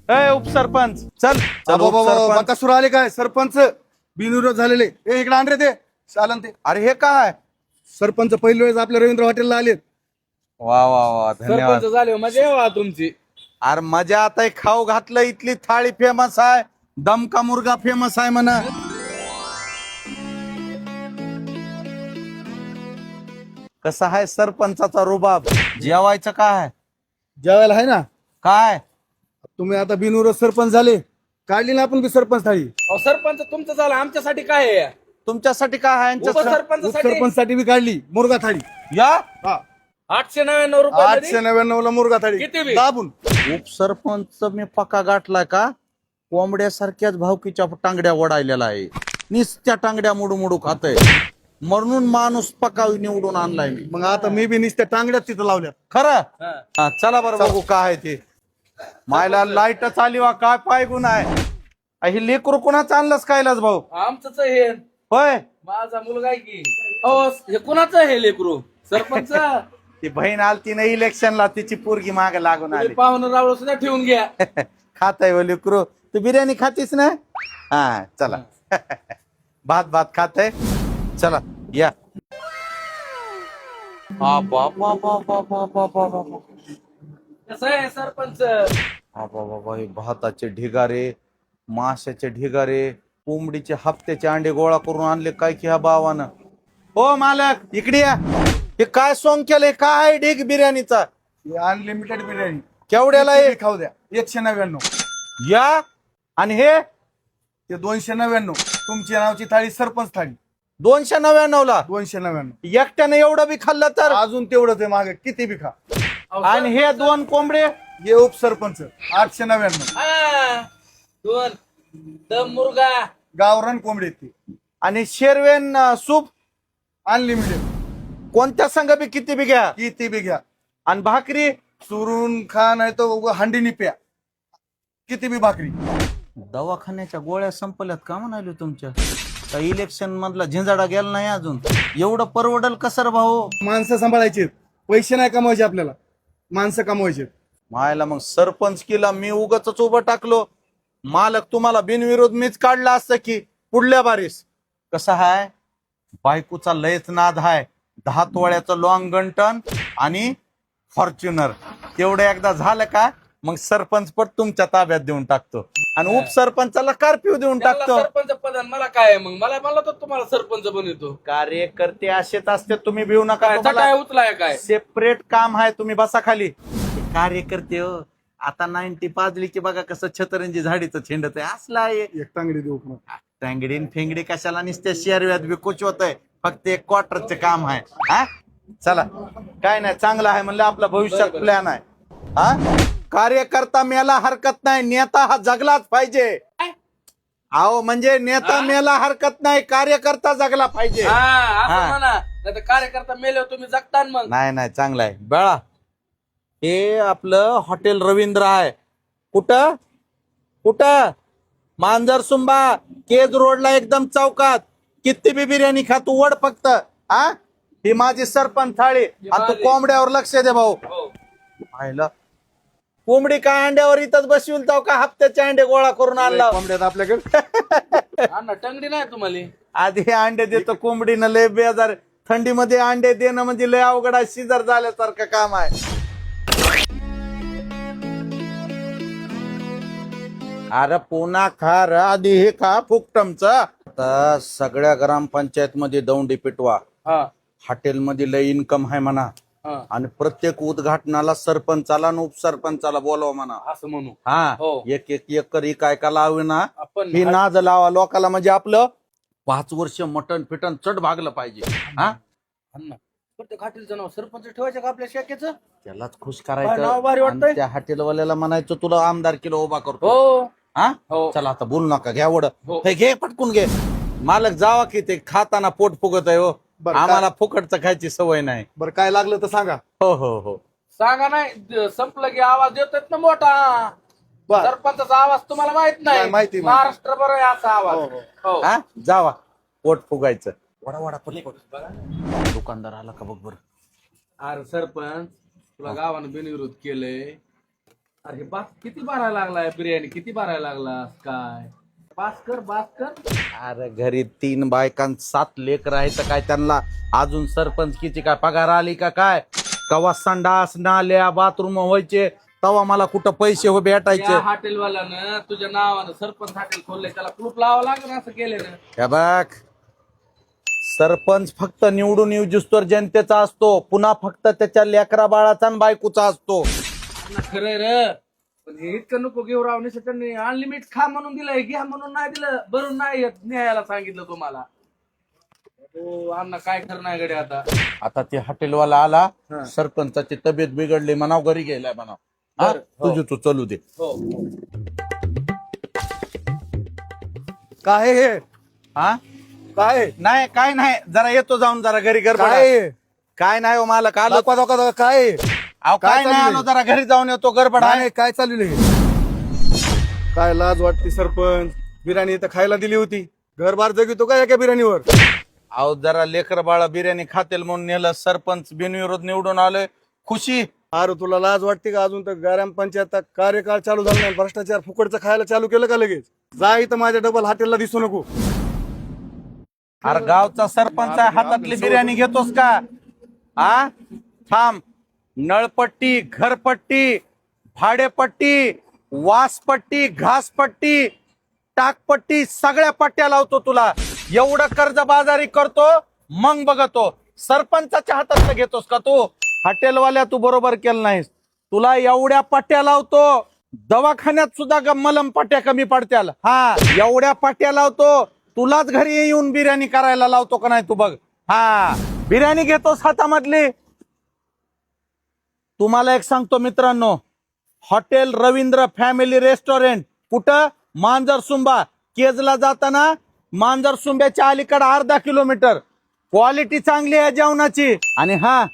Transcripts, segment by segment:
ए उपसरपंच चल चल बाबा उपसरपंच. सुरू आले काय सरपंच बिनविरोध झालेले इकडे आण रे ते चालन ते. अरे हे काय सरपंच पहिल्या वेळेस आपल्या रवींद्र हॉटेलला आलेत. वा वा वा धन्यवाद. सरपंच झाले मजा येवा तुमची. अरे मजा आता हे खाऊ घातलं इथली थाळी फेमस आहे दमका मुर्गा फेमस आहे म्हणा. कसा आहे सरपंचाचा रुबाब जेवायचं काय जेवायला आहे ना. काय तुम्ही आता बिनविरोध सरपंच झाले काढली ना आपण बी सरपंच थाळी. अहो, सरपंच तुमचं झालं आमच्यासाठी काय आहे? तुमच्यासाठी काय आहे यांच्या- उपसरपंचासाठी सरपंच साठी बी काढली मुर्गा थाळी. या हा 899 रुपये 899 ला मुर्गा थाळी किती बी? दाबून. उपसरपंच मी पक्का गाठलाय का कोंबड्यासारख्याच भावकीच्या टांगड्या ओढायलेला आहे निस्त्या टांगड्या मुडू मुडू खातय म्हणून माणूस पक्का निवडून आणलाय मी. मग आता मी बी नुसत्या टांगड्यात तिथं लावल्यात. खरं हा. हा, चला बरं बघू काय आहे ते. मायला लाईट चाली वा काय पाय गुण आहे ही लेकरू कुणाच आणलंस कायलाच भाऊ. आमचंच हे होय माझा मुलगा आहे की. अहो हे कुणाचं हे लेकरू? सरपंच ती बहीण आलती ना इलेक्शनला तिची पोरगी माग लागून आली. पाहुणं रावळ सुद्धा ठेवून घ्या. खाताय व लेकरू तू बिर्याणी खातीस ना हा चला भात भात खाताय चला या. हा बाबा बाबा बाबा बाबा कसं आहे सरपंच? बाबा बाबा हे भाताचे ढिगारे माशाचे ढिगारे कोंबडीचे हप्त्याचे अंडे गोळा करून आणले काय की ह्या भावानं. हो मालक इकडे या. हे काय सोंग केलंय काय ढीग बिर्याणीचा अनलिमिटेड बिर्याणी केवढ्याला किती आहे? बी खाऊ द्या 199. या आणि हे ते 299 तुमच्या नावची थाळी सरपंच थाळी 299 ला 299. एकट्याने एवढं बी खाल्लं तर अजून तेवढंच आहे मागे किती बी खा. अहो, आणि हे दोन कोंबडे हे उपसरपंच 899. हा, दोन दम मुर्गा गावरान कोंबडी आहेत ती आणि शेरवेन सूप अनलिमिटेड कोणत्या संघ बी किती बी घ्या किती बी घ्या. आणि भाकरी चुरून खा नाही तर हंडीनी प्या किती बी भाकरी. दवाखान्याच्या गोळ्या संपल्यात का म्हणाले तुमच्या का इलेक्शन मधला झिंजाडा गेला नाही अजून एवढं परवडल कसर भाऊ. माणसं सांभाळायची पैसे नाही कमवायचे आपल्याला माणसं कमवायचे. मायला मग सरपंच केला मी उगाच उभं टाकलो मालक तुम्हाला बिनविरोध मीच काढला असतं की पुढल्या बारीस. कसं हाय बायकोचा लयच नाद हाय 10 तोळ्याचं लॉंग गंटन आणि फॉर्च्युनर तेवढं एकदा झालं का मग सरपंच पट तुमच्या ताब्यात देऊन टाकतो आणि उपसरपंचाला कर्फ्यू देऊन त्याला टाकतो. सरपंच पद मला काय आहे मग? मला तर तुम्हाला सरपंच बनवतो. कार्यकर्ते असेच असते तुम्ही भिवू नका काय तुम्हाला चटाय उचलाय काय? सेपरेट काम आहे तुम्ही बसा खाली. कार्यकर्ते हो आता 90 पाजली की बघा कसं छतरंजी झाडीचं छेंडत आहे असला आहे. एक टांगडी देऊ पण. टांगडीन फेंगडी कशाला नुसत्या शेरव्यात बी कुचवत आहे फक्त एक क्वार्टरचे काम आहे. हा चला काय नाही चांगलं आहे म्हणलं आपला भविष्यात प्लॅन आहे. हा कार्यकर्ता मेला हरकत नाही नेता हा जगलाच पाहिजे. अहो म्हणजे नेता मेला हरकत नाही कार्यकर्ता जगला पाहिजे. हा हा. असं म्हणा नाही तर कार्यकर्ता मेले तुम्ही जगता ना मग. नाही नाही चांगलं आहे बाळा. हे आपलं हॉटेल रवींद्र आहे कुठं कुठं मांजरसुंबा केज रोडला एकदम चौकात. किती बी बिर्याणी खा तू वड फक्त. हा ही माझी सरपंच थाळी आणि तू कोंबड्यावर लक्ष दे भाऊ. हो. पाहिलं कोंबडी काय अंड्यावर इथंच बसविल तो का हप्त्याचे अंडे गोळा करून आणला. कोंबड्यात आपल्याकडे अण्णा टंगडी नाही तुम्हाला? आधी हे अंडे देतो कोंबडीनं लय बेजार थंडीमध्ये अंडे देणं म्हणजे लय अवघड आहे शिजर झाल्यासारखं काम आहे. अरे पुन्हा खा र आधी हे खा फुकटमच. आता सगळ्या ग्रामपंचायत मध्ये दौंडी पिटवा हा हॉटेलमध्ये लय इन्कम आहे म्हणा हा आणि प्रत्येक उद्घाटनाला सरपंचाला आणि उपसरपंचाला बोलवा म्हणा. असं म्हणू. हा हो. एक एक एकर काय का लावे ना आपण ही नाद लावा लोकाला म्हणजे आपलं 5 वर्ष मटण फिटण चढ भागलं पाहिजे. हा अण्णा प्रत्येक हॉटेलचं नाव सरपंच ठेवायचं का आपल्या शाखेचं? त्यालाच खुश नाव करायचं भारी वाटतंय. आणि त्या हॉटेलवाल्याला म्हणायचं तुला आमदार किलो उभा करतो. हो हा हो. चला आता बोलू नका घ्या वड हो. हे घे पटकून घे. मालक जावा की ते खाताना पोट फुगत आहे हो. बरं, आम्हाला फुकटचं खायची सवय नाही. बरं काय लागलं तर सांगा. हो हो हो सांगा नाही संपलं की आवाज देतात ना मोठा. बर सरपंचाचा आवाज तुम्हाला माहित नाही, नाही? माहिती. महाराष्ट्र बरोबर आहे असा आवाज. हो, हो. हो. हा जावा पोट फुगायचं. वडा वडा पटपट. दुकानदार आला का बघ बरं. अरे सरपंच तुला गावानं बिनविरोध केलंय अरे बास किती भरायला लागलाय बिर्याणी किती भरायला लागला काय बास कर अरे घरी 3 बायकां 7 लेकर आहे तर काय त्यांना अजून सरपंचकीची काय पगार आली का काय? कवा संडास नाल्या बाथरूम व्हायचे तवा मला कुठं पैसे हो भेटायचे. या हॉटेलवाल्यानं तुझ्या नावानं सरपंच हॉटेल खोललंय त्याला कुलूप लावावं लागेल असं केलं हे बघ सरपंच फक्त निवडून येऊ तर जनतेचा असतो, पुन्हा फक्त त्याच्या लेकरा बाळाचा आणि बायकोचा असतो. खरंय र पण हे इतकं नको घेऊ राव निसं त्यांनी अनलिमिट खा म्हणून दिलंय घ्या म्हणून नाही दिलं भरून नाही येत न्यायला सांगितलं तुम्हाला. हो अण्णा काय खरं नाही गड्या आता. आता ते हॉटेलवाला आला सरपंचाची तब्येत बिघडली म्हणाव घरी गेलाय म्हणाव. हा तुझी तू चलू दे. हो काय हे हा काय नाही काय नाही जरा येतो जाऊन जरा घरी गडबड आहे. काय काय नाही हो मला काल दाखवा दाखवा दाखवा, काय अहो काय काय नाही चाललंय? आलो जरा घरी जाऊन येतो गडबड आहे. नाही, काय चालू काय लाज वाटते सरपंच. बिर्याणी तर खायला दिली होती, घर बार जगितो का एका बिर्याणीवर? अहो जरा लेकर बाळा बिर्याणी खातेल म्हणून नेलं सरपंच बिनविरोध निवडून आलोय खुशी. अरे तुला लाज वाटते का? अजून तर ग्रामपंचायत कार्यकाळ चालू झाला नाही, भ्रष्टाचार फुकटचं खायला चालू केलं का लगेच? जा इथं माझ्या डबल हॉटेलला दिसू नको. अरे गावचा सरपंच आहे हातातली बिर्याणी घेतोस का? आ थांब. नळपट्टी घरपट्टी भाडेपट्टी वासपट्टी घासपट्टी टाकपट्टी सगळ्या पट्ट्या लावतो तुला. एवढं कर्जबाजारी करतो मग बघतो सरपंचाच्या हातात घेतोस का तू? हॉटेलवाल्या तू बरोबर केलं नाहीस. तुला एवढ्या पट्ट्या लावतो दवाखान्यात सुद्धा मलम पट्ट्या कमी पडत्याल. हा एवढ्या पट्ट्या लावतो तुलाच घरी येऊन बिर्याणी करायला लावतो का नाही तू बघ. हा बिर्याणी घेतोस हातामधली. तुम्हाला एक सांगतो मित्रांनो, हॉटेल रवींद्र फॅमिली रेस्टॉरंट कुठं? मांजरसुंबा. केजला जाताना मांजरसुंब्याच्या अलीकडे अर्धा किलोमीटर. क्वालिटी चांगली आहे जेवणाची. आणि हा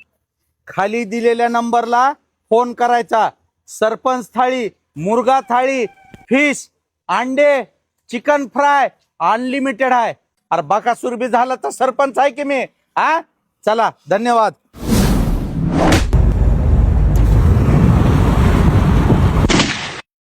खाली दिलेल्या नंबरला फोन करायचा. सरपंच थाळी मुर्गा थाळी फिश अंडे चिकन फ्राय अनलिमिटेड आहे. अरे बाकासूर बी झाला तर सरपंच आहे की मी. हा चला धन्यवाद.